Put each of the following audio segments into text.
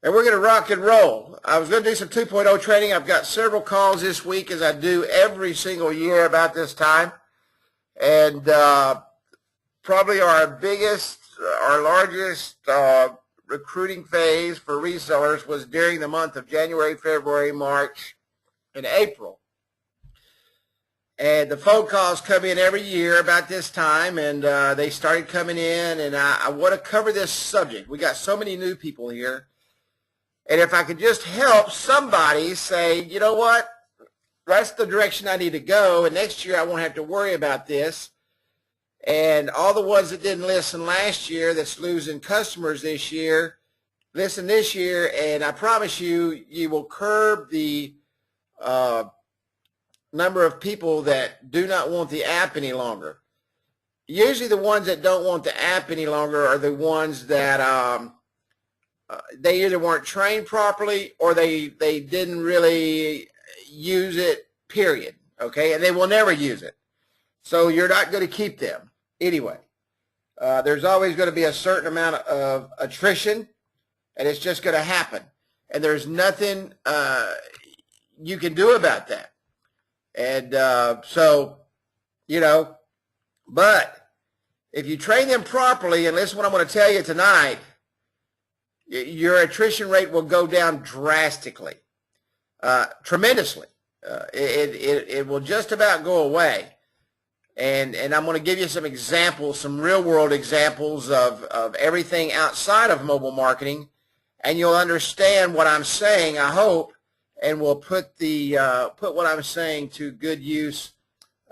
and we're going to rock and roll. I was going to do some 2.0 training. I've got several calls this week, as I do every single year about this time. And probably our biggest, our largest recruiting phase for resellers was during the month of January, February, March, and April. And the phone calls come in every year about this time, and they started coming in, and I want to cover this subject. We got so many new people here, and if I could just help somebody say, you know what, that's the direction I need to go, and next year I won't have to worry about this. And all the ones that didn't listen last year that's losing customers this year, listen this year, and I promise you, you will curb the number of people that do not want the app any longer. Usually the ones that don't want the app any longer are the ones that they either weren't trained properly or they didn't really use it, period. Okay, and they will never use it. So you're not going to keep them anyway. There's always going to be a certain amount of attrition, and it's just going to happen. And there's nothing you can do about that. And so, you know, but if you train them properly, and listen to what I'm going to tell you tonight, your attrition rate will go down drastically, tremendously. It will just about go away. And I'm going to give you some examples, some real-world examples of everything outside of mobile marketing, and you'll understand what I'm saying, I hope, and we'll put what I'm saying to good use.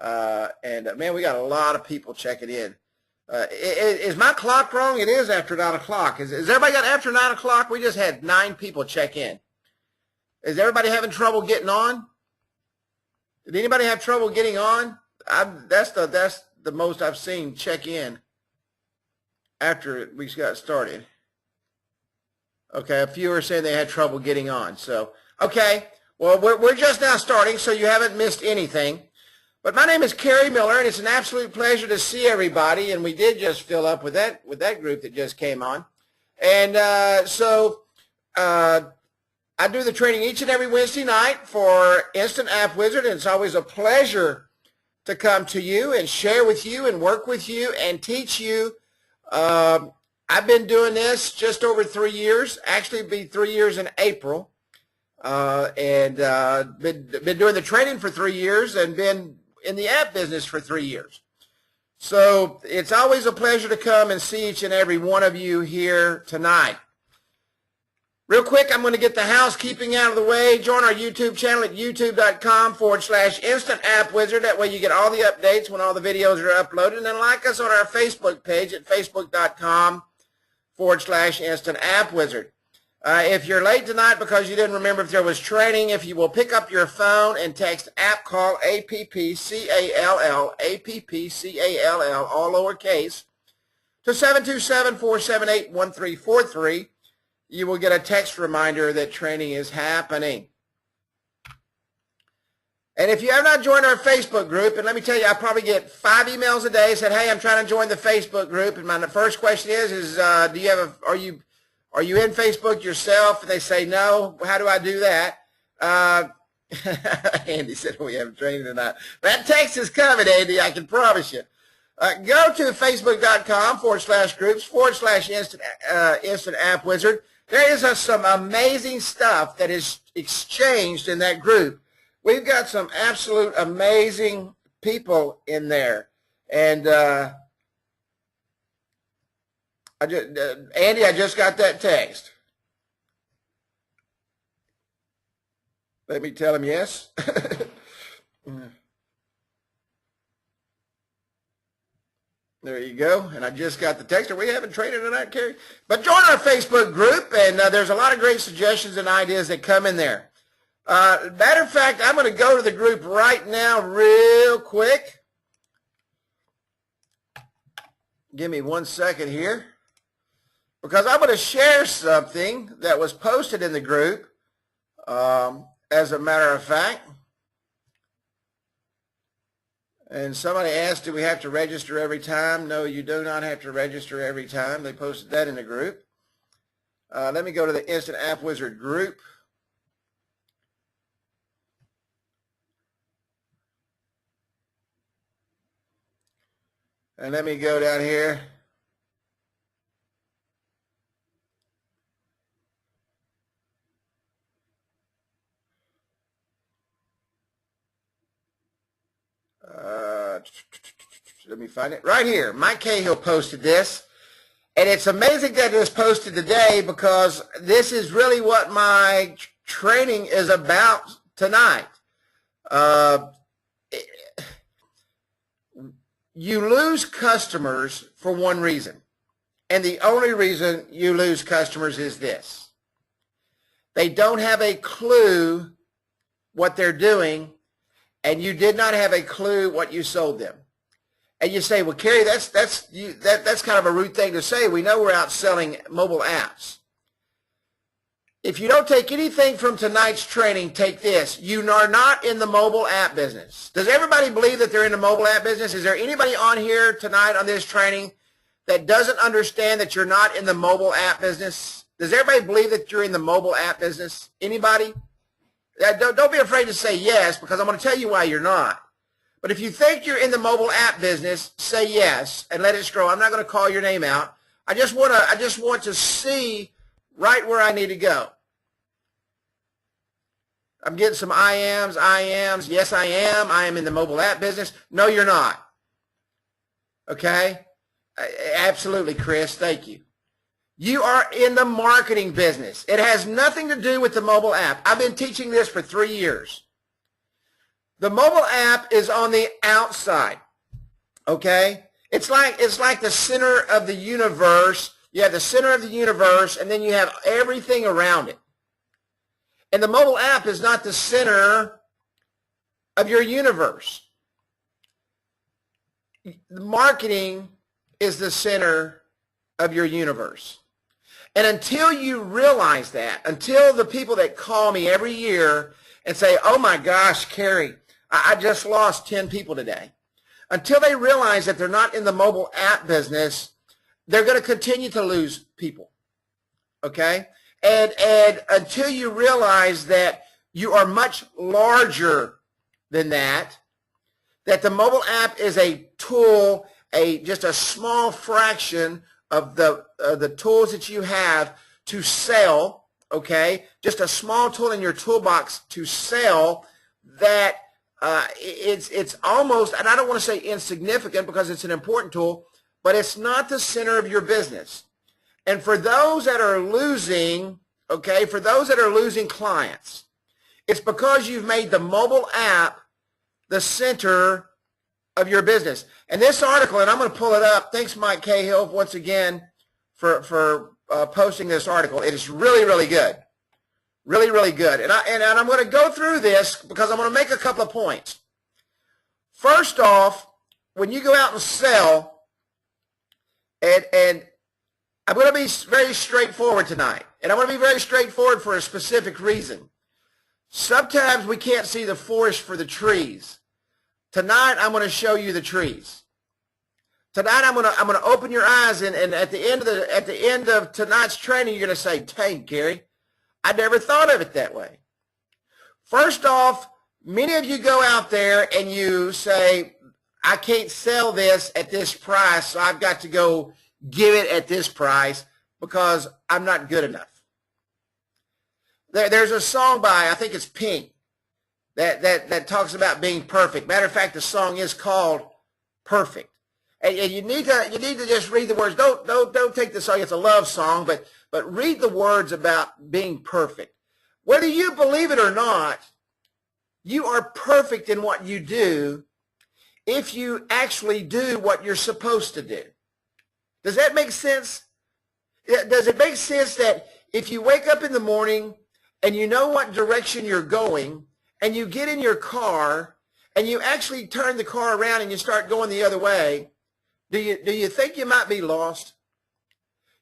Man, we got a lot of people checking in. Is my clock wrong? It is after 9 o'clock. Is everybody got after 9 o'clock? We just had 9 people check in. Is everybody having trouble getting on? Did anybody have trouble getting on? That's the most I've seen check in after we got started. Okay, a few are saying they had trouble getting on. So, okay, well, we're just now starting, so you haven't missed anything. But my name is Kerry Miller, and it's an absolute pleasure to see everybody. And we did just fill up with that group that just came on. And so I do the training each and every Wednesday night for InstantAppWizard, and it's always a pleasure to come to you and share with you and work with you and teach you. I've been doing this just over 3 years. Actually, it'll be 3 years in April. And been doing the training for 3 years and been in the app business for 3 years. So it's always a pleasure to come and see each and every one of you here tonight. Real quick, I'm going to get the housekeeping out of the way. Join our YouTube channel at youtube.com/InstantAppWizard. That way you get all the updates when all the videos are uploaded. And then like us on our Facebook page at facebook.com/InstantAppWizard. If you're late tonight because you didn't remember if there was training, if you will pick up your phone and text app call, APPCALL, APPCALL, all lowercase, to 727-478-1343, you will get a text reminder that training is happening. And if you have not joined our Facebook group, and let me tell you, I probably get 5 emails a day saying, hey, I'm trying to join the Facebook group, and my first question is do you have are you in Facebook yourself? And they say, no. How do I do that? Andy said, we have training tonight. That text is coming, Andy, I can promise you. Go to facebook.com/groups/InstantAppWizard. There is some amazing stuff that is exchanged in that group. We've got some absolute amazing people in there. And Andy, I just got that text. Let me tell him yes. There you go. And I just got the text. Are we having training tonight, Kerry? But join our Facebook group, and there's a lot of great suggestions and ideas that come in there. Matter of fact, I'm going to go to the group right now real quick. Give me 1 second here, because I'm going to share something that was posted in the group, as a matter of fact. And somebody asked, do we have to register every time? No, you do not have to register every time. They posted that in the group. Let me go to the InstantAppWizard group. And let me go down here. Let me find it. Right here. Mike Cahill posted this. And it's amazing that it was posted today because this is really what my training is about tonight. You lose customers for one reason. And the only reason you lose customers is this. They don't have a clue what they're doing, and you did not have a clue what you sold them. And you say, well, Kerry, that's kind of a rude thing to say. We know we're out selling mobile apps. If you don't take anything from tonight's training, take this. You are not in the mobile app business. Does everybody believe that they're in the mobile app business? Is there anybody on here tonight on this training that doesn't understand that you're not in the mobile app business? Does everybody believe that you're in the mobile app business? Anybody? Don't be afraid to say yes, because I'm going to tell you why you're not. But if you think you're in the mobile app business, say yes and let it scroll. I'm not going to call your name out. I just want to see right where I need to go. I'm getting some I ams. Yes, I am. I am in the mobile app business. No, you're not. Okay? Absolutely, Chris. Thank you. You are in the marketing business. It has nothing to do with the mobile app. I've been teaching this for 3 years. The mobile app is on the outside, okay? It's like the center of the universe. You have the center of the universe, and then you have everything around it. And the mobile app is not the center of your universe. Marketing is the center of your universe. And until you realize that, until the people that call me every year and say, oh my gosh, Kerry, I just lost 10 people today. Until they realize that they're not in the mobile app business, they're going to continue to lose people, okay? And until you realize that you are much larger than that the mobile app is a tool, just a small fraction of the tools that you have to sell, okay? Just a small tool in your toolbox to sell that it's almost, and I don't want to say insignificant because it's an important tool, but it's not the center of your business. And for those that are losing, okay, for those that are losing clients, it's because you've made the mobile app the center of your business. And this article, and I'm going to pull it up. Thanks, Mike Cahill, once again for posting this article. It is really, really good. Really, really good. And I'm going to go through this because I'm going to make a couple of points. First off, when you go out and sell, and I'm going to be very straightforward tonight. And I'm going to be very straightforward for a specific reason. Sometimes we can't see the forest for the trees. Tonight, I'm going to show you the trees. Tonight, I'm going to open your eyes, and at the end of tonight's training, you're going to say, dang, Gary, I never thought of it that way. First off, many of you go out there and you say, I can't sell this at this price, so I've got to go give it at this price because I'm not good enough. There's a song by, I think it's Pink, that talks about being perfect. Matter of fact, the song is called Perfect. And you need to just read the words. Don't take the song. It's a love song, but read the words about being perfect. Whether you believe it or not, you are perfect in what you do if you actually do what you're supposed to do. Does that make sense? Does it make sense that if you wake up in the morning and you know what direction you're going and you get in your car and you actually turn the car around and you start going the other way, do you think you might be lost?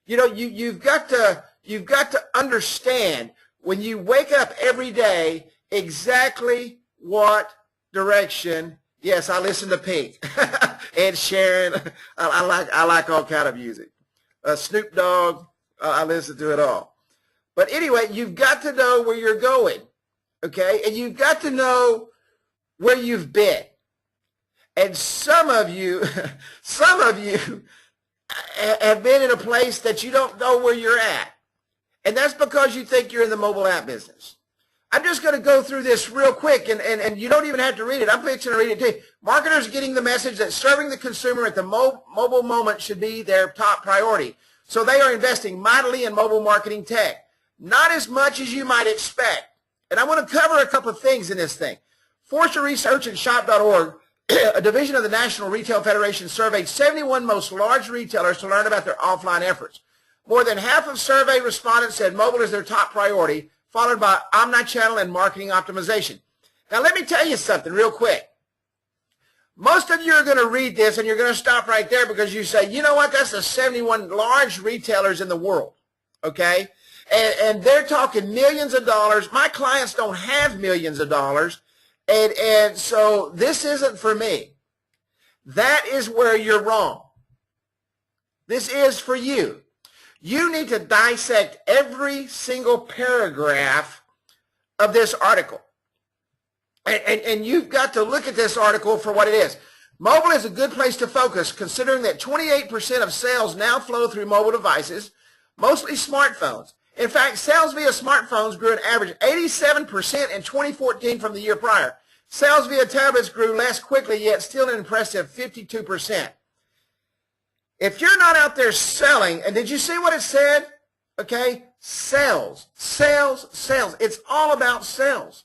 You know, you've got to understand when you wake up every day exactly what direction. Yes, I listen to Pink, Ed Sheeran. I like all kind of music. Snoop Dogg. I listen to it all. But anyway, you've got to know where you're going, okay? And you've got to know where you've been. And some of you have been in a place that you don't know where you're at. And that's because you think you're in the mobile app business. I'm just going to go through this real quick, and you don't even have to read it. I'm fixing to read it to you. Marketers getting the message that serving the consumer at the mobile moment should be their top priority. So they are investing mightily in mobile marketing tech. Not as much as you might expect. And I want to cover a couple of things in this thing. Forrester Research and Shop.org, a division of the National Retail Federation, surveyed 71 most large retailers to learn about their offline efforts. More than half of survey respondents said mobile is their top priority, followed by omnichannel and marketing optimization. Now, let me tell you something real quick. Most of you are going to read this, and you're going to stop right there because you say, you know what, that's the 71 large retailers in the world, okay? And they're talking millions of dollars. My clients don't have millions of dollars, and so this isn't for me. That is where you're wrong. This is for you. You need to dissect every single paragraph of this article. And you've got to look at this article for what it is. Mobile is a good place to focus, considering that 28% of sales now flow through mobile devices, mostly smartphones. In fact, sales via smartphones grew an average 87% in 2014 from the year prior. Sales via tablets grew less quickly, yet still an impressive 52%. If you're not out there selling, and did you see what it said? Okay, sales, sales, sales. It's all about sales.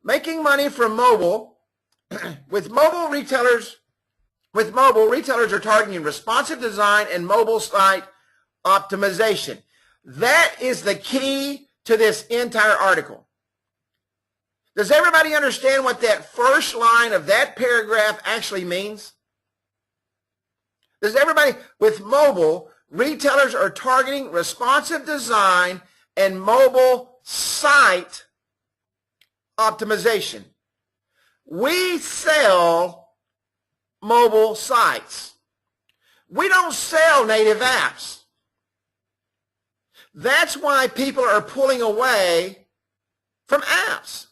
Making money from mobile, with mobile, retailers are targeting responsive design and mobile site optimization. That is the key to this entire article. Does everybody understand what that first line of that paragraph actually means? Does everybody, with mobile, retailers are targeting responsive design and mobile site optimization. We sell mobile sites. We don't sell native apps. That's why people are pulling away from apps.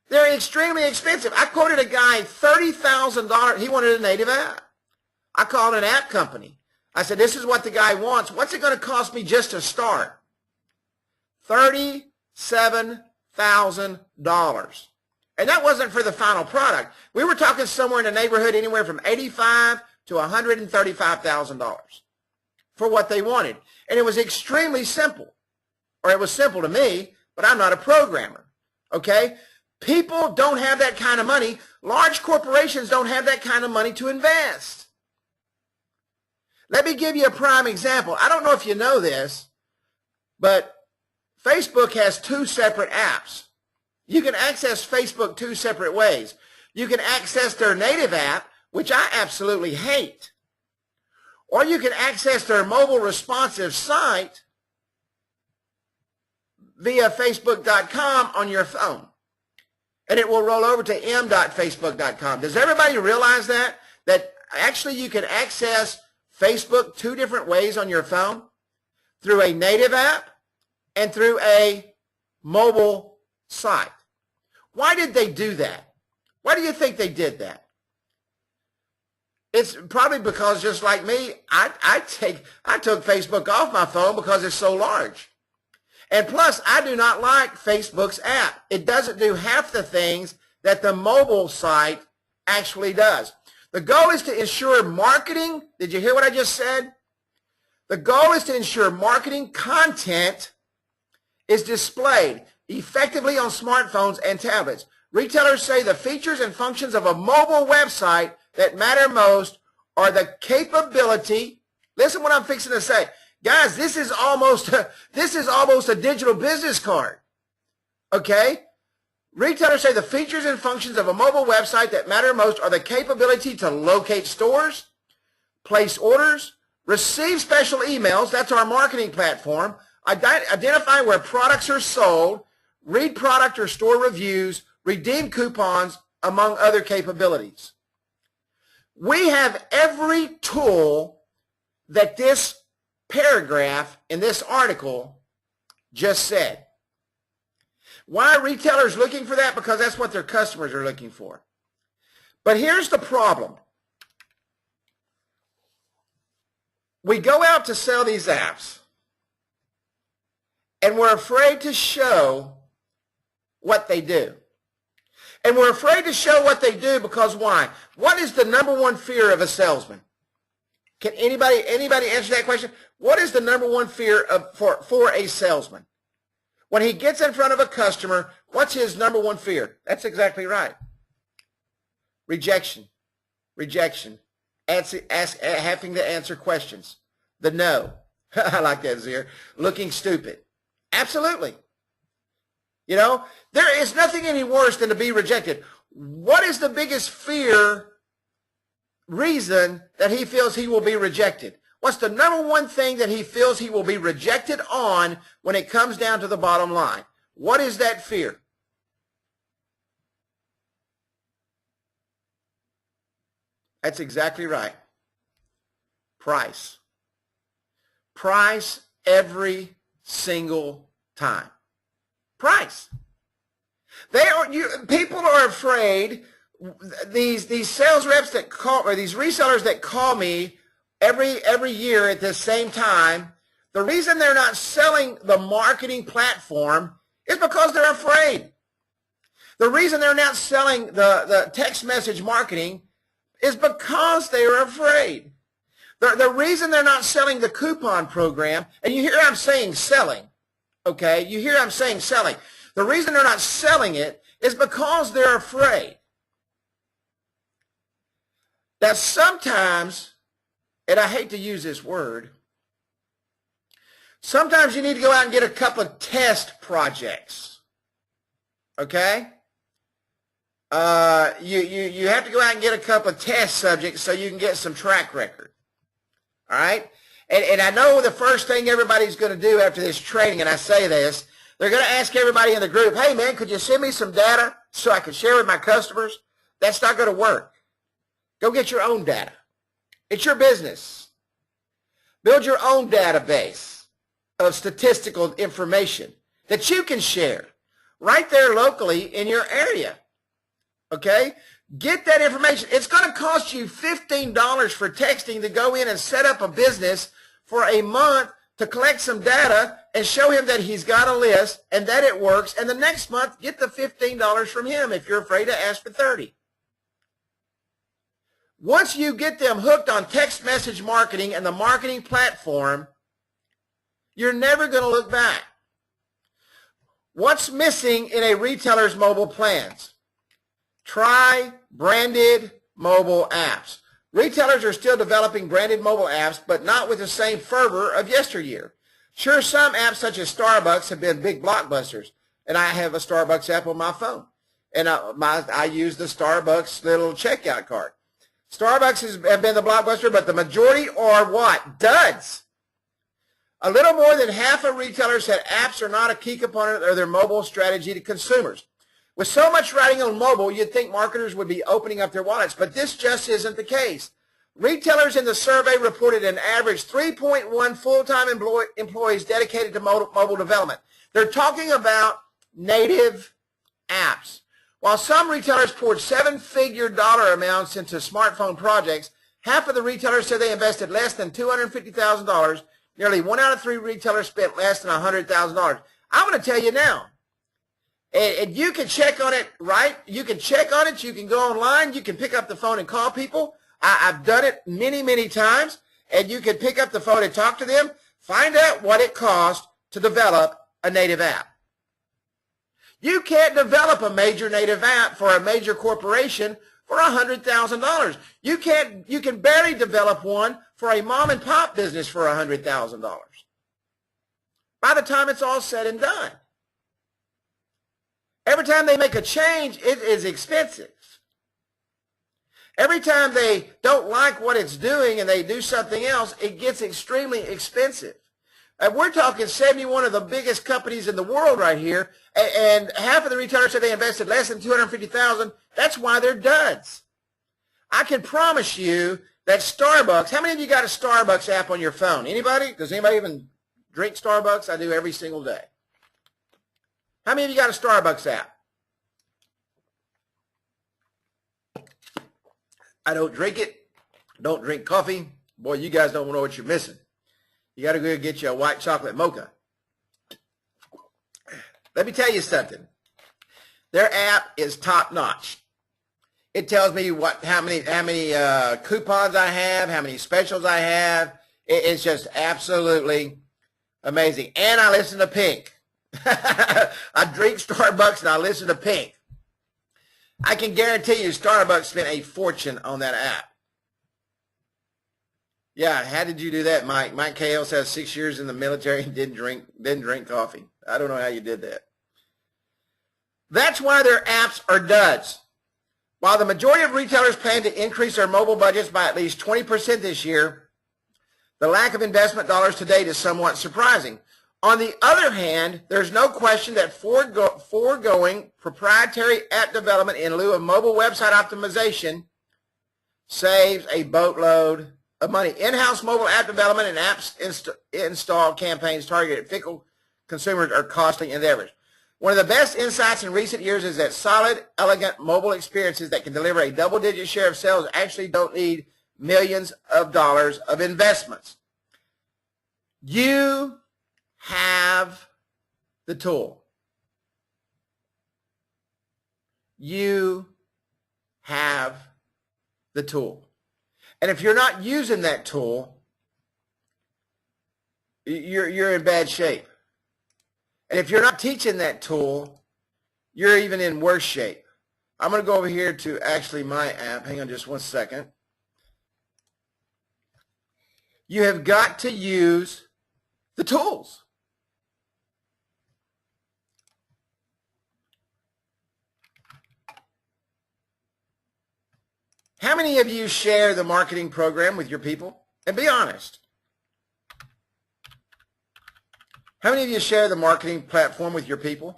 They're extremely expensive. I quoted a guy $30,000. He wanted a native app. I called an app company. I said, this is what the guy wants. What's it going to cost me just to start? $37,000. And that wasn't for the final product. We were talking somewhere in the neighborhood anywhere from $85,000 to $135,000 for what they wanted. And it was extremely simple. Or it was simple to me, but I'm not a programmer. Okay? People don't have that kind of money. Large corporations don't have that kind of money to invest. Let me give you a prime example. I don't know if you know this, but Facebook has two separate apps. You can access Facebook two separate ways. You can access their native app, which I absolutely hate, or you can access their mobile responsive site via Facebook.com on your phone, and it will roll over to m.facebook.com. Does everybody realize that? That actually you can access Facebook two different ways on your phone, through a native app and through a mobile site. Why did they do that? Why do you think they did that? It's probably because, just like me, I took Facebook off my phone because it's so large. And plus, I do not like Facebook's app. It doesn't do half the things that the mobile site actually does. The goal is to ensure marketing. Did you hear what I just said? The goal is to ensure marketing content is displayed effectively on smartphones and tablets. Retailers say the features and functions of a mobile website that matter most are the capability. Listen what I'm fixing to say. Guys, this is almost a digital business card. Okay? Retailers say the features and functions of a mobile website that matter most are the capability to locate stores, place orders, receive special emails, that's our marketing platform, identify where products are sold, read product or store reviews, redeem coupons, among other capabilities. We have every tool that this paragraph in this article just said. Why are retailers looking for that? Because that's what their customers are looking for. But here's the problem. We go out to sell these apps, and we're afraid to show what they do. And we're afraid to show what they do because why? What is the number one fear of a salesman? Can anybody answer that question? What is the number one fear for a salesman? When he gets in front of a customer, what's his number one fear? That's exactly right. Rejection. Rejection. Having to answer questions. The no. I like that, Zier. Looking stupid. Absolutely. You know, there is nothing any worse than to be rejected. What is the biggest reason that he feels he will be rejected? What's the number one thing that he feels he will be rejected on when it comes down to the bottom line? What is that fear? That's exactly right. Price. Price every single time. Price. People are afraid. These sales reps that call, or these resellers that call me every year at the same time, the reason they're not selling the marketing platform is because they're afraid. The reason they're not selling the text message marketing is because they are afraid. The reason they're not selling the coupon program, and you hear I'm saying selling, okay? You hear I'm saying selling. The reason they're not selling it is because they're afraid. Now sometimes, and I hate to use this word, sometimes you need to go out and get a couple of test projects, okay? You have to go out and get a couple of test subjects so you can get some track record. All right? And I know the first thing everybody's going to do after this training, and I say this, they're going to ask everybody in the group, hey, man, could you send me some data so I can share with my customers? That's not going to work. Go get your own data. It's your business. Build your own database of statistical information that you can share right there locally in your area. Okay? Get that information. It's going to cost you $15 for texting to go in and set up a business for a month to collect some data and show him that he's got a list and that it works. And the next month, get the $15 from him if you're afraid to ask for $30. Once you get them hooked on text message marketing and the marketing platform, you're never going to look back. What's missing in a retailer's mobile plans? Try branded mobile apps. Retailers are still developing branded mobile apps, but not with the same fervor of yesteryear. Sure, some apps such as Starbucks have been big blockbusters, and I have a Starbucks app on my phone, and I use the Starbucks little checkout card. Starbucks have been the blockbuster, but the majority are what? Duds. A little more than half of retailers said apps are not a key component of their mobile strategy to consumers. With so much writing on mobile, you'd think marketers would be opening up their wallets, but this just isn't the case. Retailers in the survey reported an average 3.1 full-time employees dedicated to mobile development. They're talking about native apps. While some retailers poured seven-figure dollar amounts into smartphone projects, half of the retailers said they invested less than $250,000. Nearly 1 out of 3 retailers spent less than $100,000. I'm going to tell you now, and you can check on it, right? You can check on it. You can go online. You can pick up the phone and call people. I've done it many, many times, and you can pick up the phone and talk to them. Find out what it costs to develop a native app. You can't develop a major native app for a major corporation for $100,000. You can barely develop one for a mom and pop business for $100,000. By the time it's all said and done. Every time they make a change, it is expensive. Every time they don't like what it's doing and they do something else, it gets extremely expensive. And we're talking 71 of the biggest companies in the world right here, and half of the retailers said they invested less than $250,000. That's why they're duds. I can promise you that Starbucks, how many of you got a Starbucks app on your phone? Anybody? Does anybody even drink Starbucks? I do every single day. How many of you got a Starbucks app? I don't drink it. Don't drink coffee. Boy, you guys don't know what you're missing. You got to go get you a white chocolate mocha. Let me tell you something. Their app is top notch. It tells me how many coupons I have, how many specials I have. It's just absolutely amazing. And I listen to Pink. I drink Starbucks and I listen to Pink. I can guarantee you Starbucks spent a fortune on that app. Yeah, how did you do that, Mike? Mike Kales has 6 years in the military and didn't drink coffee. I don't know how you did that. That's why their apps are duds. While the majority of retailers plan to increase their mobile budgets by at least 20% this year, the lack of investment dollars to date is somewhat surprising. On the other hand, there's no question that foregoing proprietary app development in lieu of mobile website optimization saves a boatload of money. In-house mobile app development and apps install campaigns targeted at fickle consumers are costly endeavors. One of the best insights in recent years is that solid, elegant mobile experiences that can deliver a double-digit share of sales actually don't need millions of dollars of investments. You have the tool. You have the tool. And if you're not using that tool, you're in bad shape. And if you're not teaching that tool, you're even in worse shape. I'm going to go over here to actually my app. Hang on just one second. You have got to use the tools. How many of you share the marketing program with your people? And be honest. How many of you share the marketing platform with your people?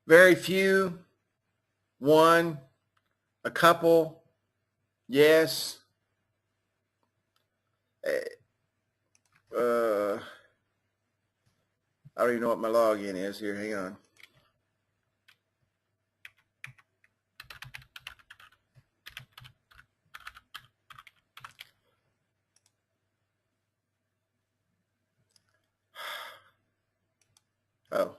Very few, one, a couple, yes. I don't even know what my login is here. Hang on. Oh.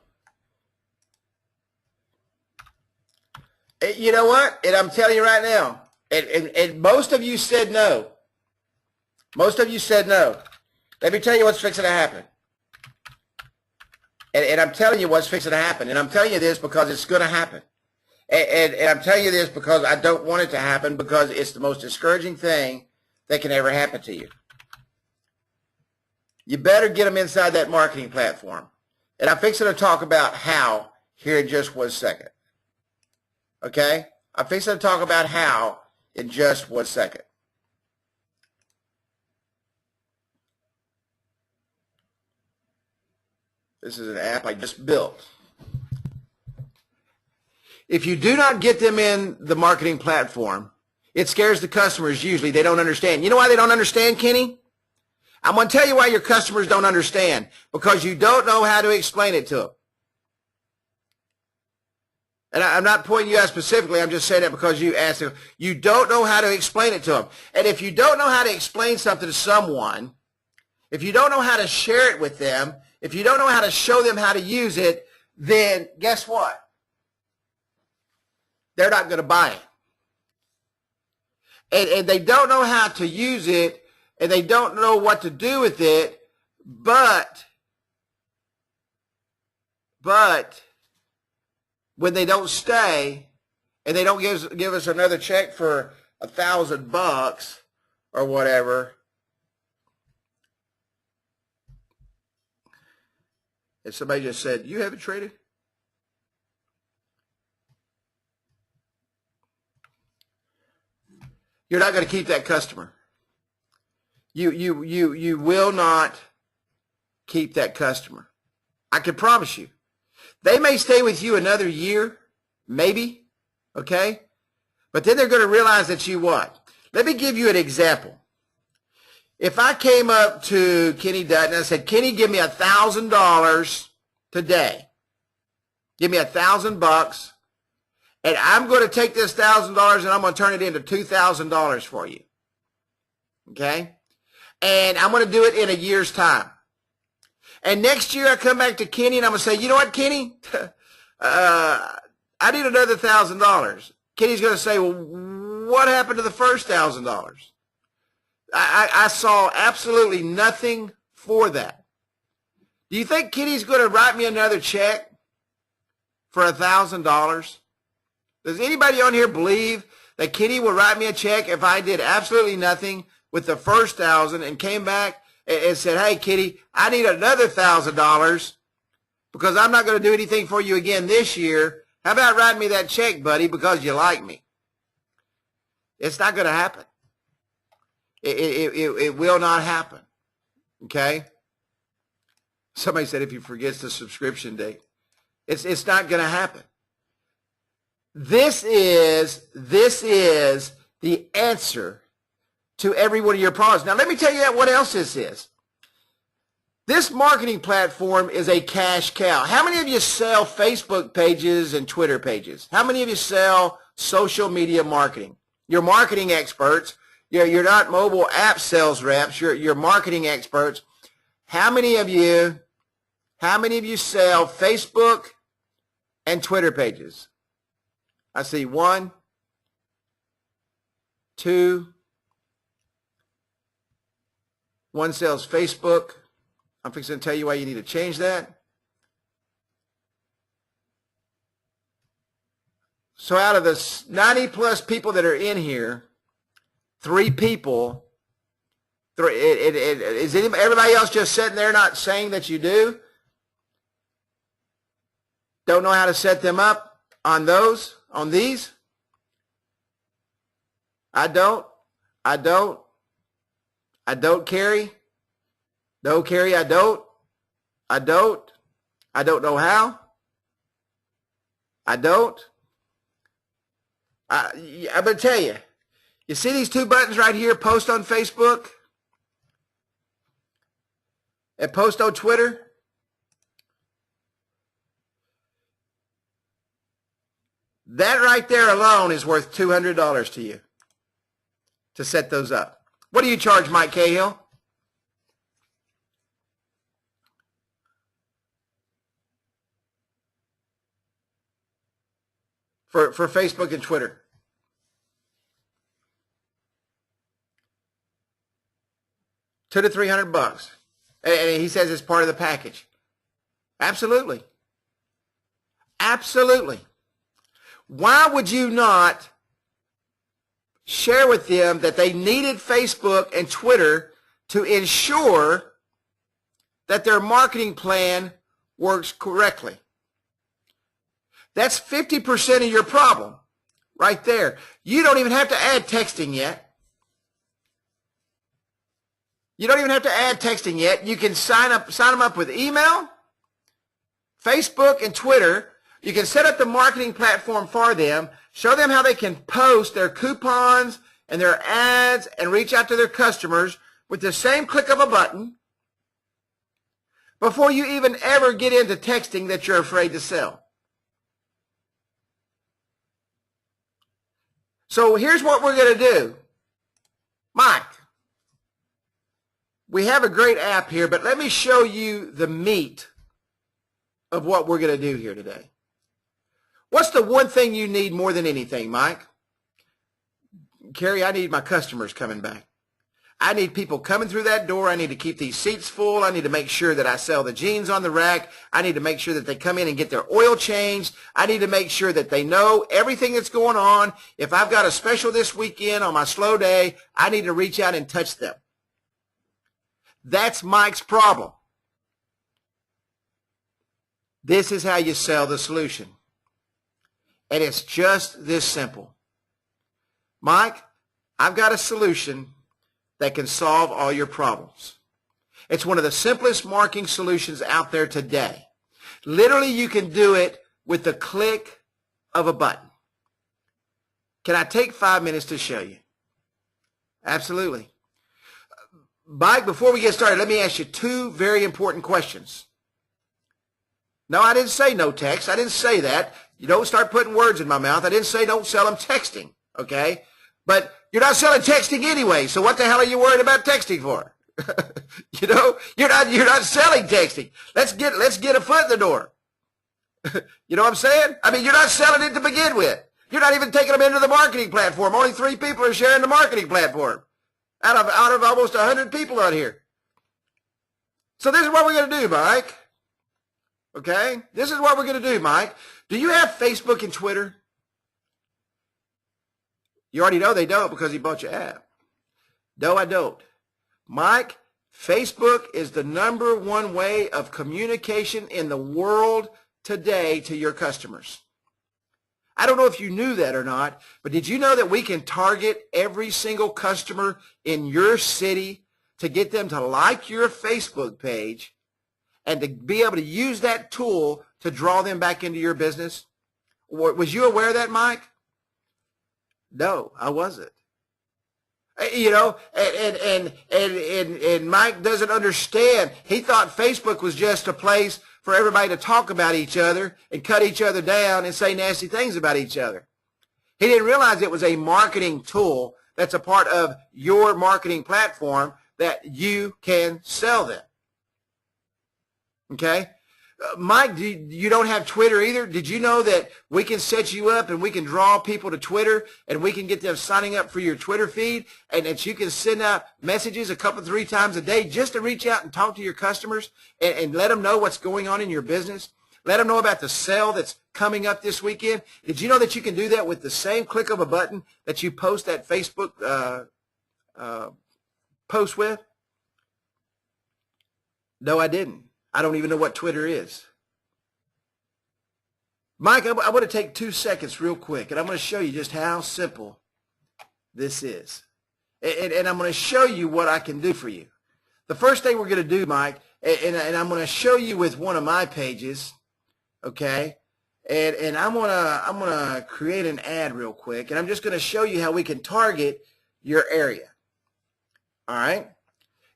You know what? And I'm telling you right now, and most of you said no. Most of you said no. Let me tell you what's fixing to happen. And I'm telling you what's fixing to happen. And I'm telling you this because it's going to happen. And I'm telling you this because I don't want it to happen, because it's the most discouraging thing that can ever happen to you. You better get them inside that marketing platform. And I'm fixing to talk about how here in just 1 second. Okay? I'm fixing to talk about how in just 1 second. This is an app I just built. If you do not get them in the marketing platform, it scares the customers usually. They don't understand. You know why they don't understand, Kenny? I'm going to tell you why your customers don't understand. Because you don't know how to explain it to them. And I'm not pointing you out specifically. I'm just saying that because you asked them. You don't know how to explain it to them. And if you don't know how to explain something to someone, if you don't know how to share it with them, if you don't know how to show them how to use it, then guess what? They're not going to buy it. And they don't know how to use it, and they don't know what to do with it, but when they don't stay, and they don't give us another check for $1,000 or whatever, and somebody just said, "You haven't traded?" you're not going to keep that customer. You will not keep that customer. I can promise you. They may stay with you another year, maybe, okay? But then they're going to realize that you what? Let me give you an example. If I came up to Kenny Dutton and I said, Kenny, give me $1,000 today. Give me $1,000, and I'm going to take this $1,000 and I'm going to turn it into $2,000 for you. Okay? And I'm going to do it in a year's time. And next year I come back to Kenny and I'm going to say, you know what, Kenny? I need another $1,000. Kenny's going to say, well, what happened to the first $1,000? I saw absolutely nothing for that. Do you think Kenny's going to write me another check for $1,000? Does anybody on here believe that Kenny will write me a check if I did absolutely nothing with the first 1,000 and came back and said, hey, Kenny, I need another $1,000 because I'm not going to do anything for you again this year. How about writing me that check, buddy, because you like me? It's not going to happen. It will not happen. Okay? Somebody said if he forgets the subscription date. It's not going to happen. This is the answer to every one of your problems. Now, let me tell you what else this is. This marketing platform is a cash cow. How many of you sell Facebook pages and Twitter pages? How many of you sell social media marketing? You're marketing experts. You're not mobile app sales reps. You're marketing experts. How many of you sell Facebook and Twitter pages? I see 1, 2. One sells Facebook. I'm fixing to tell you why you need to change that. So out of the 90 plus people that are in here, 3 people, is everybody else just sitting there not saying that you do? Don't know how to set them up on these? I don't, Carrie. No, Carrie, I don't know how. I'm going to tell you. You see these 2 buttons right here, post on Facebook and post on Twitter? That right there alone is worth $200 to you to set those up. What do you charge, Mike Cahill? For Facebook and Twitter? $200 to $300. And he says it's part of the package. Absolutely. Absolutely. Why would you not share with them that they needed Facebook and Twitter to ensure that their marketing plan works correctly? That's 50% of your problem right there. You don't even have to add texting yet. You can sign them up with email, Facebook, and Twitter. You can set up the marketing platform for them, show them how they can post their coupons and their ads and reach out to their customers with the same click of a button before you even ever get into texting that you're afraid to sell. So here's what we're going to do. Mike, we have a great app here, but let me show you the meat of what we're going to do here today. What's the one thing you need more than anything, Mike? Carrie, I need my customers coming back. I need people coming through that door. I need to keep these seats full. I need to make sure that I sell the jeans on the rack. I need to make sure that they come in and get their oil changed. I need to make sure that they know everything that's going on. If I've got a special this weekend on my slow day, I need to reach out and touch them. That's Mike's problem. This is how you sell the solution. And it's just this simple. Mike, I've got a solution that can solve all your problems. It's one of the simplest marketing solutions out there today. Literally, you can do it with the click of a button. Can I take 5 minutes to show you? Absolutely. Mike, before we get started, let me ask you 2 very important questions. No, I didn't say no text. I didn't say that. You don't start putting words in my mouth. I didn't say don't sell them texting, okay? But you're not selling texting anyway, so what the hell are you worried about texting for? You know, you're not selling texting. Let's get a foot in the door. You know what I'm saying? I mean, you're not selling it to begin with. You're not even taking them into the marketing platform. Only 3 people are sharing the marketing platform out of almost 100 people on here. So this is what we're going to do, Mike. Okay? This is what we're going to do, Mike. Do you have Facebook and Twitter? You already know they don't because he bought your app. No, I don't. Mike, Facebook is the #1 way of communication in the world today to your customers. I don't know if you knew that or not, but did you know that we can target every single customer in your city to get them to like your Facebook page and to be able to use that tool to draw them back into your business? Was you aware of that, Mike? No, I wasn't. You know, and Mike doesn't understand. He thought Facebook was just a place for everybody to talk about each other and cut each other down and say nasty things about each other. He didn't realize it was a marketing tool that's a part of your marketing platform that you can sell them. Okay? Mike, you don't have Twitter either? Did you know that we can set you up and we can draw people to Twitter and we can get them signing up for your Twitter feed and that you can send out messages a couple, 3 times a day just to reach out and talk to your customers and let them know what's going on in your business? Let them know about the sale that's coming up this weekend. Did you know that you can do that with the same click of a button that you post that Facebook post with? No, I didn't. I don't even know what Twitter is. Mike, I want to take 2 seconds real quick, and I'm going to show you just how simple this is. And I'm going to show you what I can do for you. The first thing we're going to do, Mike, and I'm going to show you with one of my pages, okay? And I'm going to create an ad real quick, and I'm just going to show you how we can target your area. All right?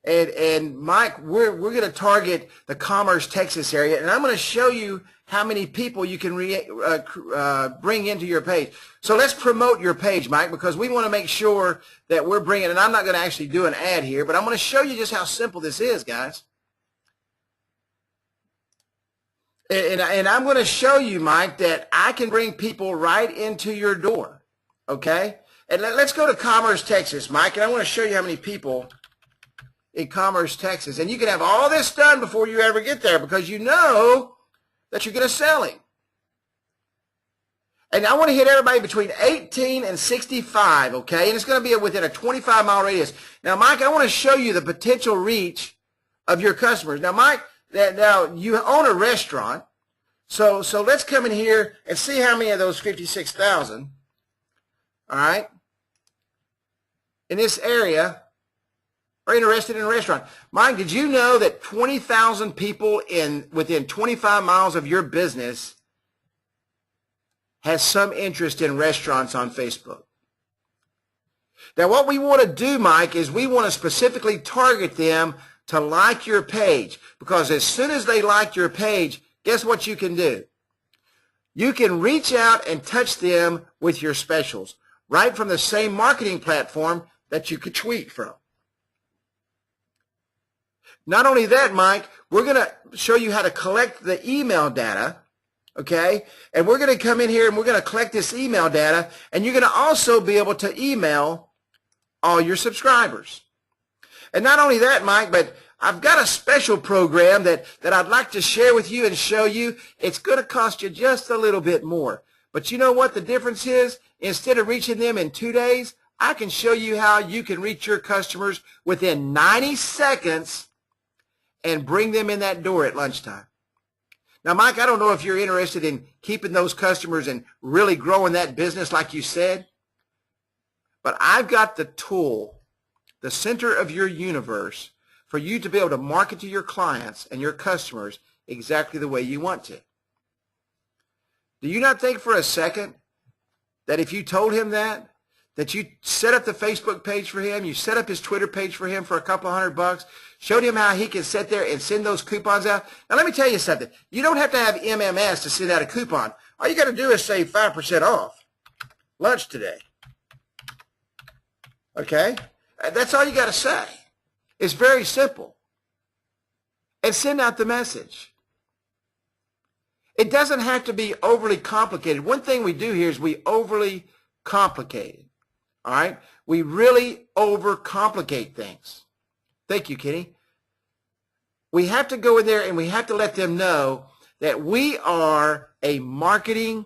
And Mike, we're going to target the Commerce, Texas area, and I'm going to show you how many people you can bring into your page. So let's promote your page, Mike, because we want to make sure that we're bringing, and I'm not going to actually do an ad here, but I'm going to show you just how simple this is, guys. And I'm going to show you, Mike, that I can bring people right into your door, okay? And let's go to Commerce, Texas, Mike, and I want to show you how many people in Commerce, Texas. And you can have all this done before you ever get there because you know that you're going to sell him. And I want to hit everybody between 18 and 65, okay? And it's going to be within a 25-mile radius. Now, Mike, I want to show you the potential reach of your customers. Now, Mike, now you own a restaurant, so let's come in here and see how many of those 56,000, all right, in this area are interested in a restaurant. Mike, did you know that 20,000 people within 25 miles of your business has some interest in restaurants on Facebook? Now, what we want to do, Mike, is we want to specifically target them to like your page, because as soon as they like your page, guess what you can do? You can reach out and touch them with your specials right from the same marketing platform that you could tweet from. Not only that, Mike, we're going to show you how to collect the email data, okay? And we're going to come in here and we're going to collect this email data, and you're going to also be able to email all your subscribers. And not only that, Mike, but I've got a special program that I'd like to share with you and show you. It's going to cost you just a little bit more. But you know what the difference is? Instead of reaching them in 2 days, I can show you how you can reach your customers within 90 seconds and bring them in that door at lunchtime. Now, Mike, I don't know if you're interested in keeping those customers and really growing that business like you said, but I've got the tool, the center of your universe, for you to be able to market to your clients and your customers exactly the way you want to. Do you not think for a second that if you told him that you set up the Facebook page for him, you set up his Twitter page for him for a couple of $100, showed him how he can sit there and send those coupons out? Now, let me tell you something. You don't have to have MMS to send out a coupon. All you got to do is say 5% off lunch today. Okay? That's all you got to say. It's very simple. And send out the message. It doesn't have to be overly complicated. One thing we do here is we overly complicate it. All right? We really overcomplicate things. Thank you, Kenny. We have to go in there and we have to let them know that we are a marketing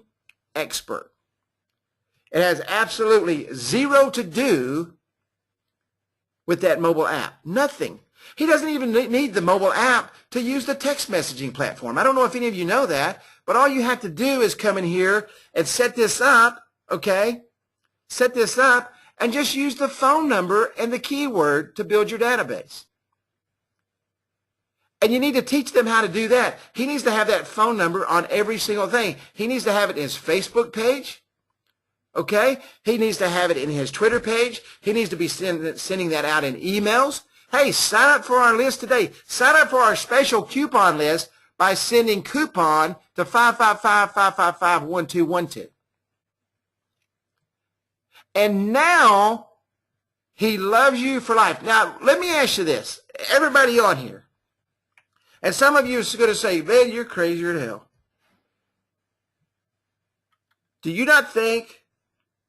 expert. It has absolutely zero to do with that mobile app. Nothing. He doesn't even need the mobile app to use the text messaging platform. I don't know if any of you know that, but all you have to do is come in here and set this up, okay? Set this up and just use the phone number and the keyword to build your database. And you need to teach them how to do that. He needs to have that phone number on every single thing. He needs to have it in his Facebook page. Okay? He needs to have it in his Twitter page. He needs to be sending that out in emails. Hey, sign up for our list today. Sign up for our special coupon list by sending coupon to 555-555-1212. And now he loves you for life. Now, let me ask you this. Everybody on here. And some of you are going to say, man, you're crazier than hell. Do you not think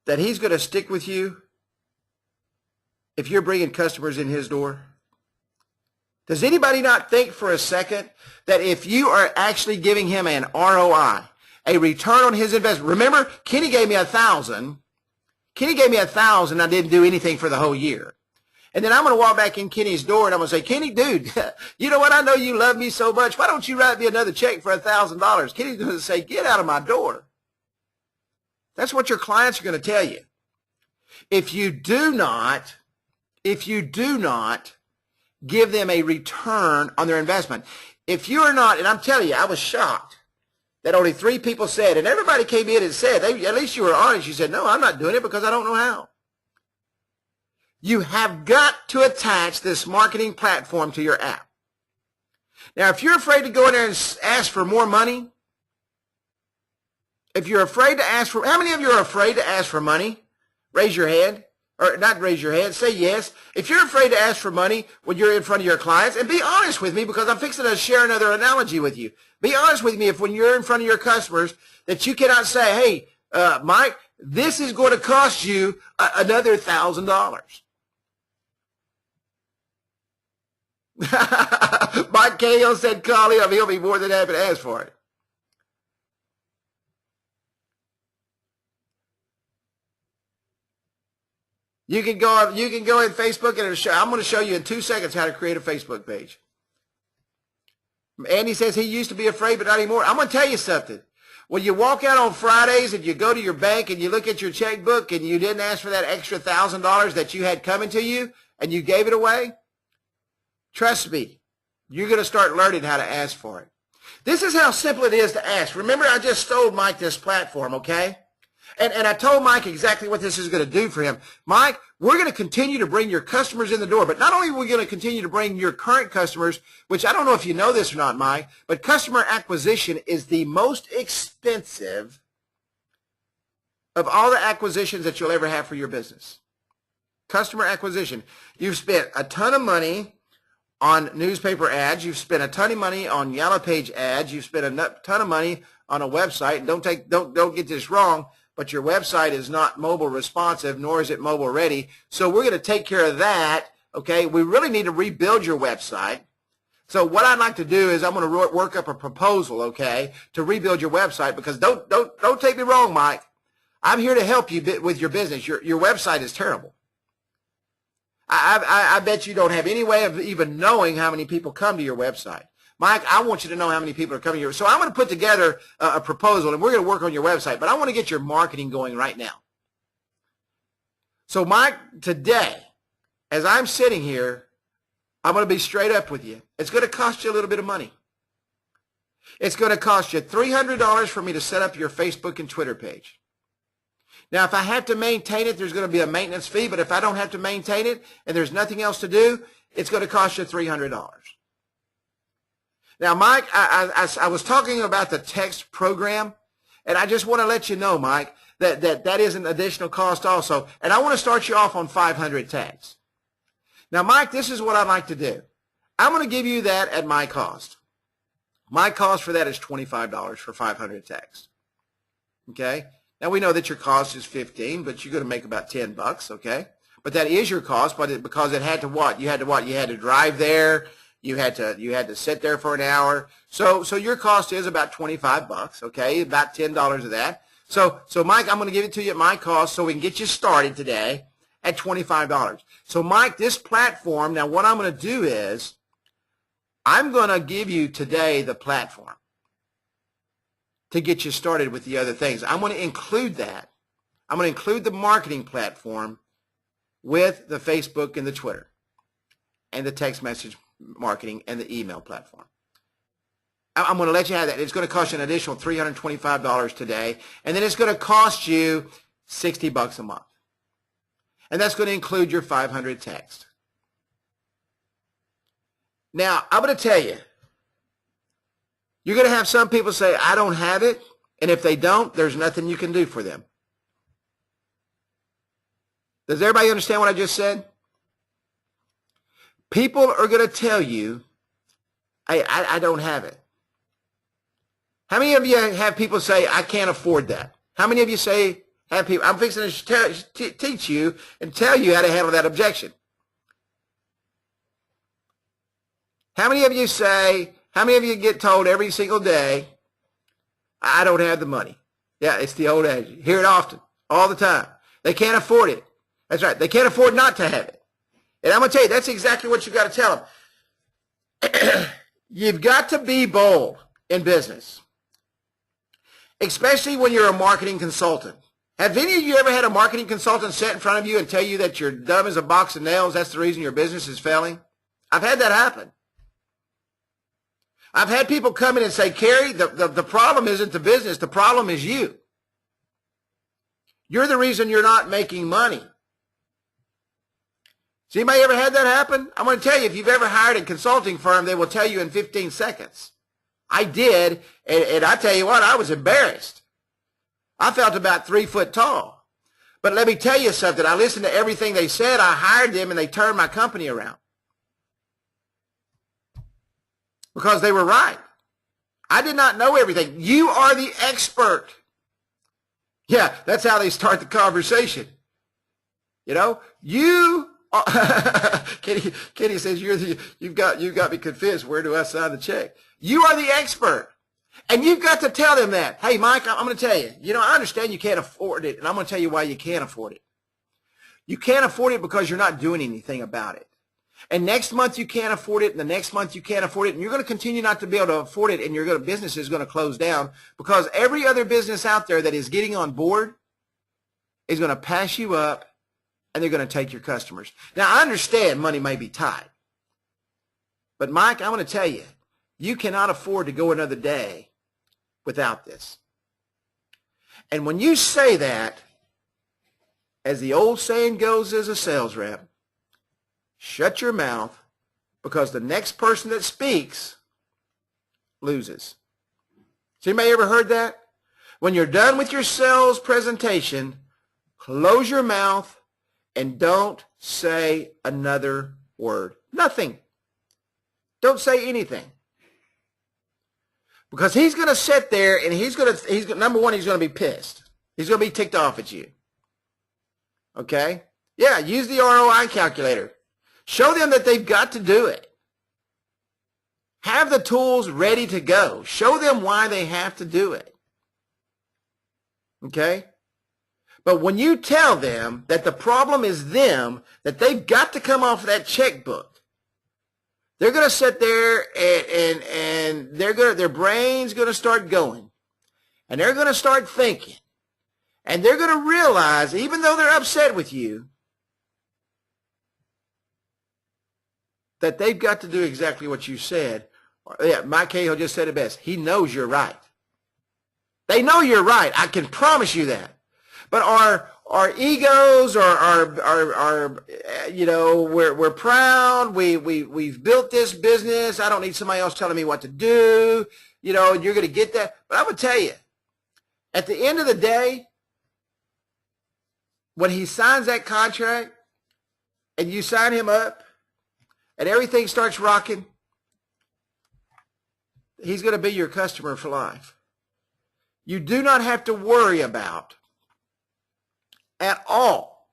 that he's going to stick with you if you're bringing customers in his door? Does anybody not think for a second that if you are actually giving him an ROI, a return on his investment? Remember, Kenny gave me $1,000. Kenny gave me $1,000. I didn't do anything for the whole year. And then I'm going to walk back in Kenny's door and I'm going to say, Kenny, dude, you know what? I know you love me so much. Why don't you write me another check for $1,000? Kenny's going to say, get out of my door. That's what your clients are going to tell you. If you do not give them a return on their investment, if you are not, and I'm telling you, I was shocked that only 3 people said, and everybody came in and said, at least you were honest. You said, no, I'm not doing it because I don't know how. You have got to attach this marketing platform to your app. Now, if you're afraid to go in there and ask for more money, if you're afraid to ask for, how many of you are afraid to ask for money? Raise your hand. Or not raise your hand, say yes. If you're afraid to ask for money when you're in front of your clients, and be honest with me because I'm fixing to share another analogy with you. Be honest with me if when you're in front of your customers that you cannot say, hey, Mike, this is going to cost you another $1,000. Mike Cahill said, call him. He'll be more than happy to ask for it. You can go in Facebook and I'm going to show you in 2 seconds how to create a Facebook page. Andy says he used to be afraid, but not anymore. I'm going to tell you something. When you walk out on Fridays and you go to your bank and you look at your checkbook and you didn't ask for that extra $1,000 that you had coming to you and you gave it away, trust me, you're going to start learning how to ask for it. This is how simple it is to ask. Remember, I just told Mike this platform, okay? And I told Mike exactly what this is going to do for him. Mike, we're going to continue to bring your customers in the door, but not only are we going to continue to bring your current customers, which I don't know if you know this or not, Mike, but customer acquisition is the most expensive of all the acquisitions that you'll ever have for your business. Customer acquisition. You've spent a ton of money on newspaper ads. You've spent a ton of money on Yellow Page ads. You've spent a ton of money on a website. And don't get this wrong, but your website is not mobile responsive, nor is it mobile ready. So we're going to take care of that. Okay, we really need to rebuild your website. So what I'd like to do is I'm going to work up a proposal, okay, to rebuild your website. Because don't take me wrong, Mike. I'm here to help you with your business. Your website is terrible. I bet you don't have any way of even knowing how many people come to your website. Mike, I want you to know how many people are coming here. So I'm going to put together a proposal, and we're going to work on your website. But I want to get your marketing going right now. So Mike, today, as I'm sitting here, I'm going to be straight up with you. It's going to cost you a little bit of money. It's going to cost you $300 for me to set up your Facebook and Twitter page. Now, if I have to maintain it, there's going to be a maintenance fee, but if I don't have to maintain it and there's nothing else to do, it's going to cost you $300. Now, Mike, I was talking about the text program, and I just want to let you know, Mike, that is an additional cost also, and I want to start you off on 500 tags. Now, Mike, this is what I'd like to do. I'm going to give you that at my cost. My cost for that is $25 for 500 tags. Okay? Now, we know that your cost is $15, but you're going to make about $10, okay? But that is your cost, but because it had to what? You had to drive there. You had to sit there for an hour. So your cost is about $25, okay? About $10 of that. So Mike, I'm going to give it to you at my cost so we can get you started today at $25. So Mike, this platform, now what I'm going to do is I'm going to give you today the platform to get you started with the other things. I'm going to include that. I'm going to include the marketing platform with the Facebook and the Twitter and the text message marketing and the email platform. I'm going to let you have that. It's going to cost you an additional $325 today, and then it's going to cost you $60 a month. And that's going to include your 500 text. Now, I'm going to tell you, you're going to have some people say, I don't have it, and if they don't, there's nothing you can do for them. Does everybody understand what I just said? People are going to tell you, I don't have it. How many of you have people say, I can't afford that? How many of you say, have people, I'm fixing to teach you and tell you how to handle that objection. How many of you say, how many of you get told every single day, I don't have the money? Yeah, it's the old adage. You hear it often, all the time. They can't afford it. That's right. They can't afford not to have it. And I'm going to tell you, that's exactly what you've got to tell them. You've got to be bold in business, especially when you're a marketing consultant. Have any of you ever had a marketing consultant sit in front of you and tell you that you're dumb as a box of nails? That's the reason your business is failing? I've had that happen. I've had people come in and say, Kerry, the problem isn't the business. The problem is you. You're the reason you're not making money. Has anybody ever had that happen? I'm going to tell you, if you've ever hired a consulting firm, they will tell you in 15 seconds. I did, and I tell you what, I was embarrassed. I felt about 3 foot tall. But let me tell you something. I listened to everything they said. I hired them, and they turned my company around. Because they were right. I did not know everything. You are the expert. Yeah, that's how they start the conversation. You know, you are, Kenny says you've got me convinced. Where do I sign the check? You are the expert. And you've got to tell them that. Hey, Mike, I'm going to tell you, I understand you can't afford it, and I'm going to tell you why you can't afford it. You can't afford it because you're not doing anything about it. And next month you can't afford it, and the next month you can't afford it, and you're going to continue not to be able to afford it, and your business is going to close down because every other business out there that is getting on board is going to pass you up, and they're going to take your customers. Now, I understand money may be tight, but Mike, I'm going to tell you, you cannot afford to go another day without this. And when you say that, as the old saying goes as a sales rep, shut your mouth, because the next person that speaks loses. Has anybody ever heard that? When you're done with your sales presentation, close your mouth and don't say another word. Nothing. Don't say anything. Because he's going to sit there and number one, he's going to be pissed. He's going to be ticked off at you. Okay? Yeah, use the ROI calculator. Show them that they've got to do it. Have the tools ready to go. Show them why they have to do it. Okay? But when you tell them that the problem is them, that they've got to come off of that checkbook, they're going to sit there and their brain's going to start going. And they're going to start thinking. And they're going to realize, even though they're upset with you, that they've got to do exactly what you said. Yeah, Mike Cahill just said it best. He knows you're right. They know you're right. I can promise you that. But our egos, our you know, we're proud. We've built this business. I don't need somebody else telling me what to do. You know, you're going to get that. But I'm going to tell you, at the end of the day, when he signs that contract and you sign him up and everything starts rocking, he's going to be your customer for life. You do not have to worry about at all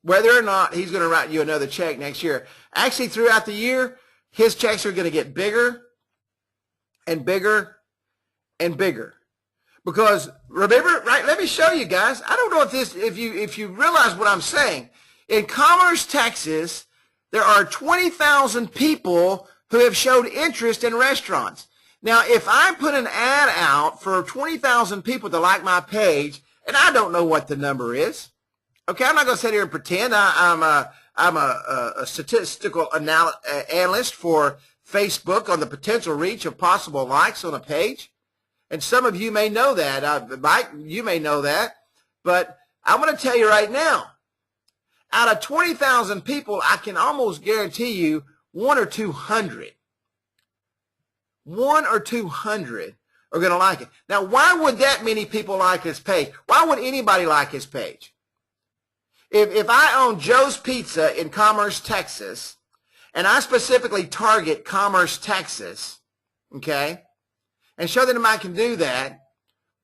whether or not he's going to write you another check next year. Actually, throughout the year, his checks are going to get bigger and bigger and bigger. Because remember, right? Let me show you guys. I don't know if you realize what I'm saying. In Commerce, Texas, there are 20,000 people who have showed interest in restaurants. Now, if I put an ad out for 20,000 people to like my page, and I don't know what the number is, okay, I'm not going to sit here and pretend I'm a statistical analyst for Facebook on the potential reach of possible likes on a page. And some of you may know that. Mike, you may know that. But I'm going to tell you right now, out of 20,000 people, I can almost guarantee you 1 or 200 are going to like it. Now, why would that many people like his page? Why would anybody like his page? If I own Joe's Pizza in Commerce, Texas, and I specifically target Commerce, Texas, okay, and show them I can do that,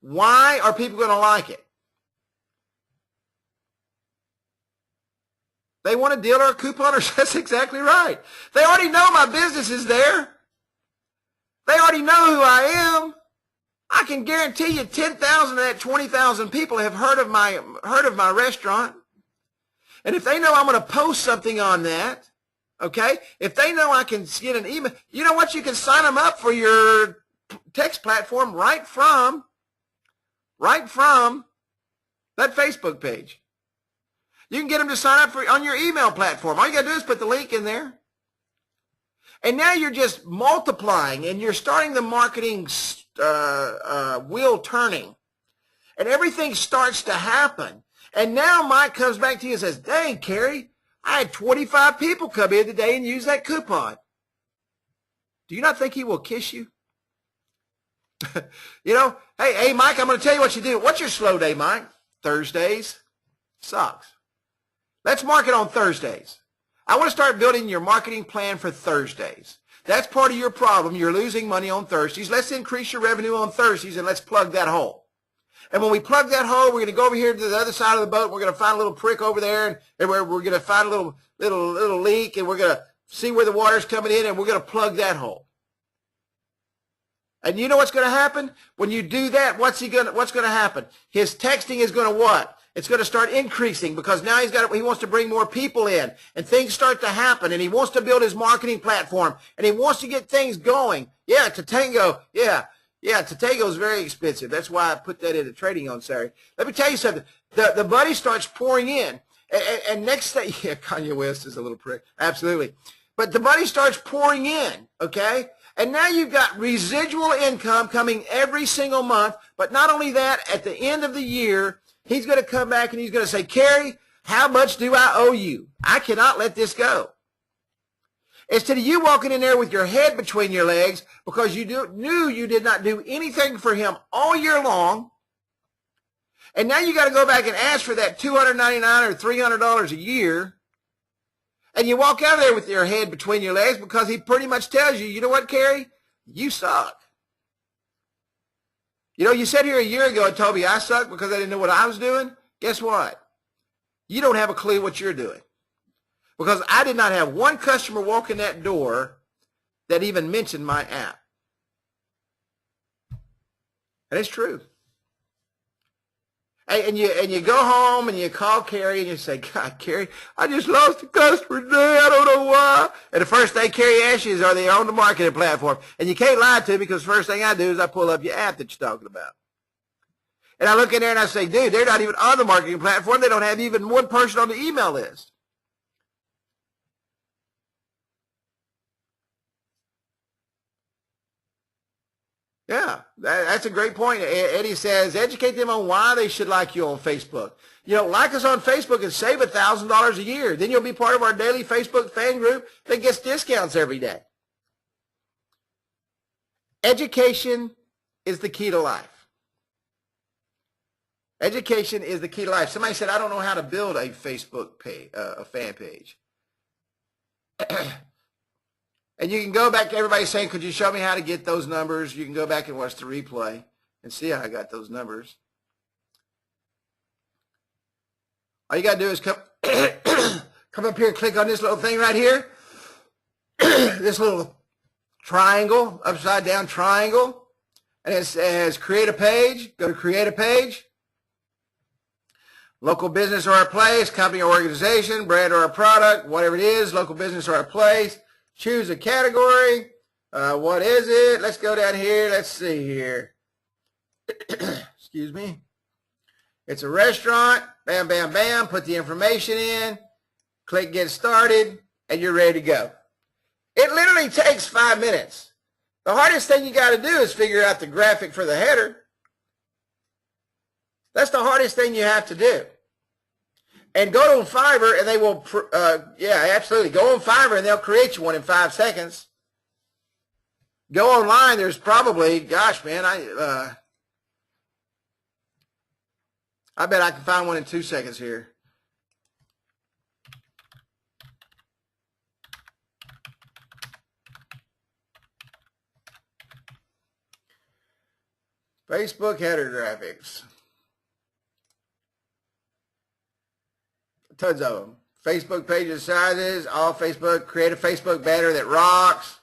why are people going to like it? They want a deal or a coupon, or that's exactly right. They already know my business is there. They already know who I am. I can guarantee you 10,000 of that 20,000 people have heard of my restaurant. And if they know I'm going to post something on that, okay, if they know I can get an email, you know what? You can sign them up for your text platform right from that Facebook page. You can get them to sign up on your email platform. All you got to do is put the link in there. And now you're just multiplying, and you're starting the marketing wheel turning. And everything starts to happen. And now Mike comes back to you and says, dang, Kerry, I had 25 people come in today and use that coupon. Do you not think he will kiss you? You know, hey, Mike, I'm going to tell you what you do. What's your slow day, Mike? Thursdays? Sucks. Let's market on Thursdays. I want to start building your marketing plan for Thursdays. That's part of your problem. You're losing money on Thursdays. Let's increase your revenue on Thursdays, and let's plug that hole. And when we plug that hole, we're going to go over here to the other side of the boat. And we're going to find a little prick over there, and we're going to find a little leak, and we're going to see where the water's coming in, and we're going to plug that hole. And you know what's going to happen? When you do that, what's going to happen? His texting is going to what? It's going to start increasing, because now he wants to bring more people in, and things start to happen, and he wants to build his marketing platform, and he wants to get things going. Yeah, Tatango, yeah, Tatango is very expensive. That's why I put that into trading on Saturday. Let me tell you something. The money starts pouring in, and next thing, yeah, Kanye West is a little prick, absolutely. But the money starts pouring in, okay? And now you've got residual income coming every single month. But not only that, at the end of the year, he's going to come back and he's going to say, Kerry, how much do I owe you? I cannot let this go. Instead of you walking in there with your head between your legs because you knew you did not do anything for him all year long, and now you got to go back and ask for that $299 or $300 a year, and you walk out of there with your head between your legs because he pretty much tells you, you know what, Kerry? You suck. You know, you sat here a year ago and told me I suck because I didn't know what I was doing. Guess what? You don't have a clue what you're doing. Because I did not have one customer walk in that door that even mentioned my app. And it's true. And you go home and you call Kerry and you say, God, Kerry, I just lost a customer today. I don't know why. And the first thing Kerry asks you is, are they on the marketing platform? And you can't lie to me because the first thing I do is I pull up your app that you're talking about. And I look in there and I say, dude, they're not even on the marketing platform. They don't have even one person on the email list. Yeah, that's a great point. Eddie says, educate them on why they should like you on Facebook. You know, like us on Facebook and save $1,000 a year. Then you'll be part of our daily Facebook fan group that gets discounts every day. Education is the key to life. Education is the key to life. Somebody said, I don't know how to build a Facebook page, a fan page. And you can go back to everybody saying, could you show me how to get those numbers? You can go back and watch the replay and see how I got those numbers. All you got to do is come, come up here and click on this little thing right here. This little triangle, upside down triangle. And it says create a page. Go to create a page. Local business or a place, company or organization, brand or a product, whatever it is, local business or a place. Choose a category. What is it? Let's go down here. Let's see here. Excuse me. It's a restaurant. Bam, bam, bam. Put the information in. Click get started, and you're ready to go. It literally takes 5 minutes. The hardest thing you got to do is figure out the graphic for the header. That's the hardest thing you have to do. And go to Fiverr, and they will, yeah, absolutely. Go on Fiverr, and they'll create you one in 5 seconds. Go online. There's probably, gosh, man, I bet I can find one in 2 seconds here. Facebook header graphics. Tons of them. Facebook pages sizes, all Facebook, create a Facebook banner that rocks.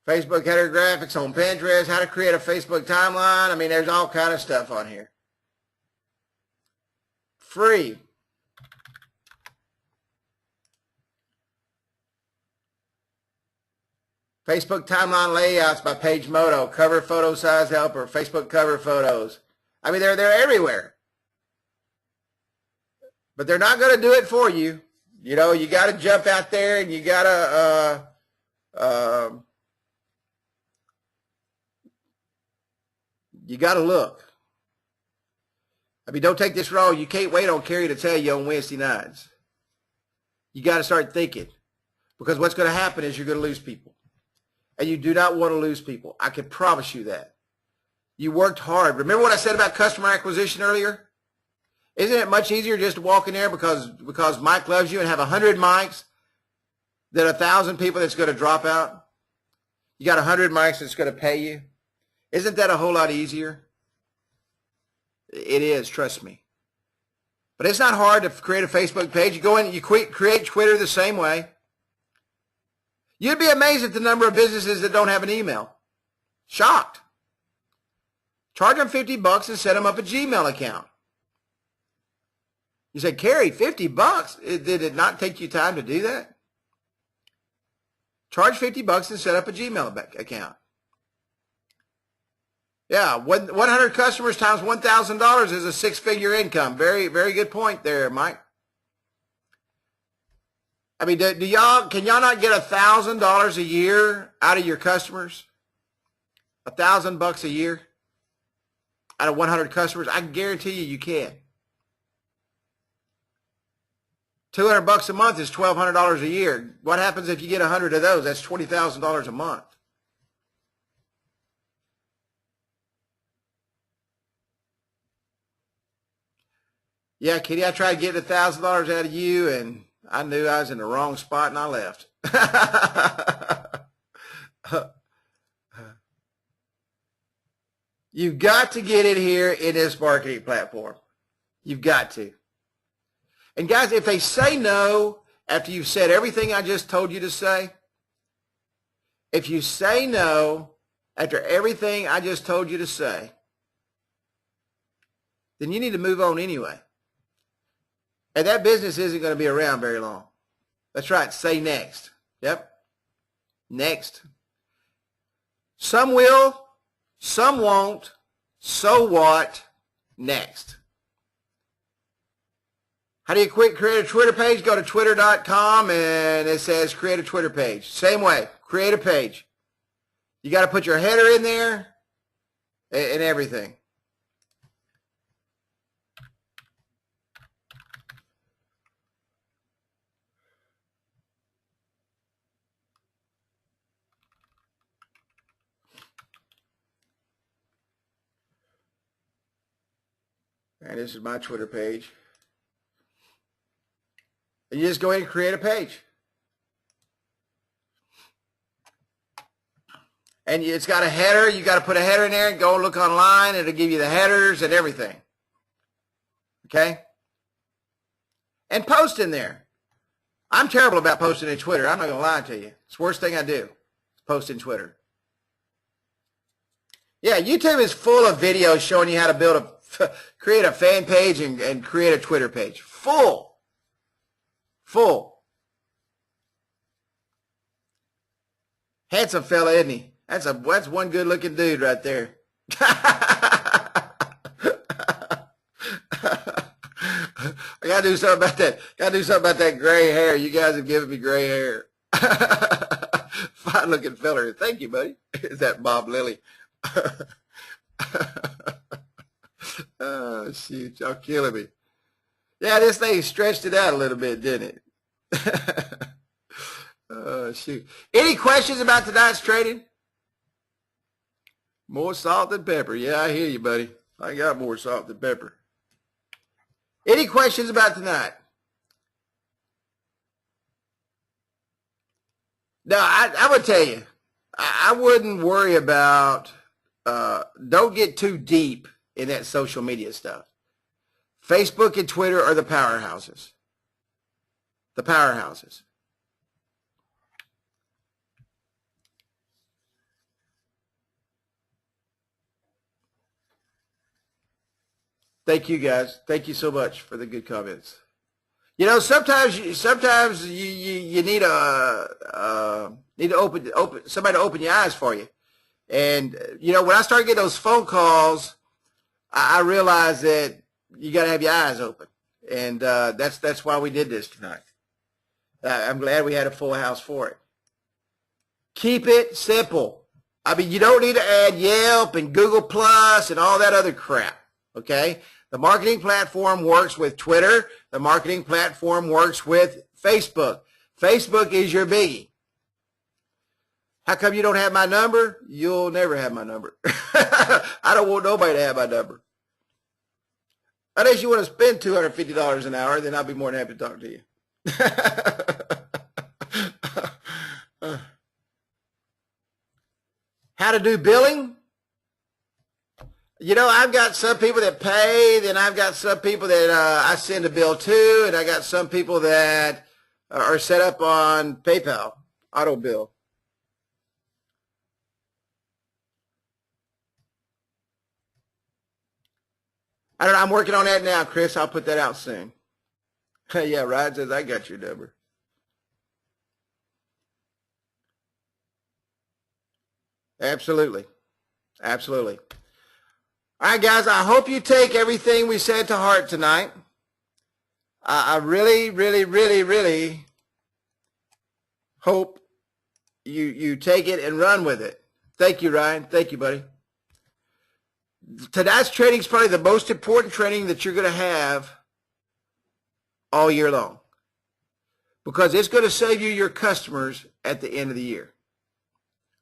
Facebook header graphics on Pinterest, how to create a Facebook timeline. I mean, there's all kind of stuff on here. Free. Facebook timeline layouts by PageModo, cover photo size helper, Facebook cover photos. I mean, they're everywhere. But they're not going to do it for you. You know, you got to jump out there and you got to look. I mean, don't take this wrong. You can't wait on Carrie to tell you on Wednesday nights. You got to start thinking, because what's going to happen is you're going to lose people. And you do not want to lose people. I can promise you that. You worked hard. Remember what I said about customer acquisition earlier? Isn't it much easier just to walk in there because Mike loves you and have 100 mics than 1,000 people that's going to drop out? You got 100 mics that's going to pay you. Isn't that a whole lot easier? It is, trust me. But it's not hard to create a Facebook page. You go in and you create Twitter the same way. You'd be amazed at the number of businesses that don't have an email. Shocked. Charge them $50 and set them up a Gmail account. You say, Carrie, $50? Did it not take you time to do that? Charge $50 and set up a Gmail account. Yeah, 100 customers times $1,000 is a 6-figure income. Very, very good point there, Mike. I mean, can y'all not get $1,000 a year out of your customers? $1,000 a year out of 100 customers? I can guarantee you can. $200 a month is $1,200 a year. What happens if you get 100 of those? That's $20,000 a month. Yeah, Kitty, I tried getting $1,000 out of you, and I knew I was in the wrong spot, and I left. You've got to get it here in this marketing platform. You've got to. And guys, if they say no after you've said everything I just told you to say, if you say no after everything I just told you to say, then you need to move on anyway. And that business isn't going to be around very long. That's right. Say next. Yep. Next. Some will, some won't. So what? Next. How do you create a Twitter page? Go to twitter.com and it says create a Twitter page. Same way. Create a page. You got to put your header in there and everything. And this is my Twitter page. And you just go ahead and create a page. And it's got a header. You got to put a header in there and go look online. It'll give you the headers and everything. Okay? And post in there. I'm terrible about posting in Twitter. I'm not going to lie to you. It's the worst thing I do. Post in Twitter. Yeah, YouTube is full of videos showing you how to create a fan page and create a Twitter page. Full. Handsome fella, isn't he? That's one good looking dude right there. I gotta do something about that. Gotta do something about that gray hair. You guys have given me gray hair. Fine looking fella. Thank you, buddy. Is that Bob Lilly? Oh, shoot. Y'all killing me. Yeah, this thing stretched it out a little bit, didn't it? Oh, shoot. Any questions about tonight's trading? More salt than pepper. Yeah, I hear you, buddy. I got more salt than pepper. Any questions about tonight? No, I would tell you, I wouldn't worry about, don't get too deep in that social media stuff. Facebook and Twitter are the powerhouses. The powerhouses. Thank you, guys. Thank you so much for the good comments. You know, sometimes you need need to open somebody to open your eyes for you. And you know, when I started getting those phone calls, I realized that you got to have your eyes open, and that's why we did this tonight. I'm glad we had a full house for it. Keep it simple. I mean, you don't need to add Yelp and Google Plus and all that other crap. Okay. The marketing platform works with Twitter. The marketing platform works with Facebook. Facebook is your biggie. How come you don't have my number? You'll never have my number. I don't want nobody to have my number. Unless you want to spend $250 an hour, then I'll be more than happy to talk to you. How to do billing? You know, I've got some people that pay, then I've got some people that I send a bill to, and I got some people that are set up on PayPal, auto bill. I don't know, I'm working on that now, Chris. I'll put that out soon. Yeah, Ryan says, I got your number. Absolutely. Absolutely. All right, guys, I hope you take everything we said to heart tonight. I really, really, really, really hope you take it and run with it. Thank you, Ryan. Thank you, buddy. Tonight's training is probably the most important training that you're going to have all year long, because it's going to save you your customers at the end of the year.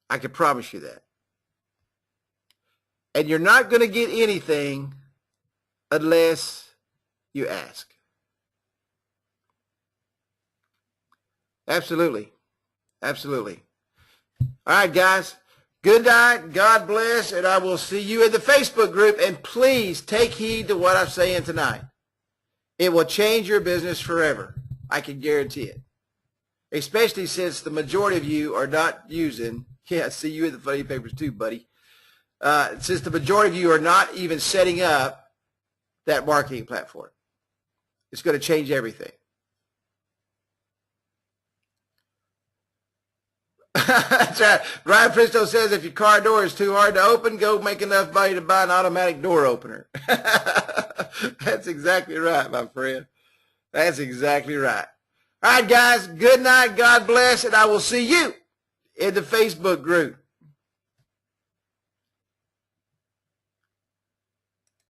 I can promise you that. And you're not going to get anything unless you ask. Absolutely. Absolutely. All right, guys. Good night. God bless. And I will see you in the Facebook group. And please take heed to what I'm saying tonight. It will change your business forever. I can guarantee it. Especially since the majority of you are not using, yeah, I see you in the funny papers too, buddy. Since the majority of you are not even setting up that marketing platform. It's going to change everything. That's right. Ryan Pristo says if your car door is too hard to open, go make enough money to buy an automatic door opener. That's exactly right, my friend. That's exactly right. All right, guys. Good night. God bless. And I will see you in the Facebook group.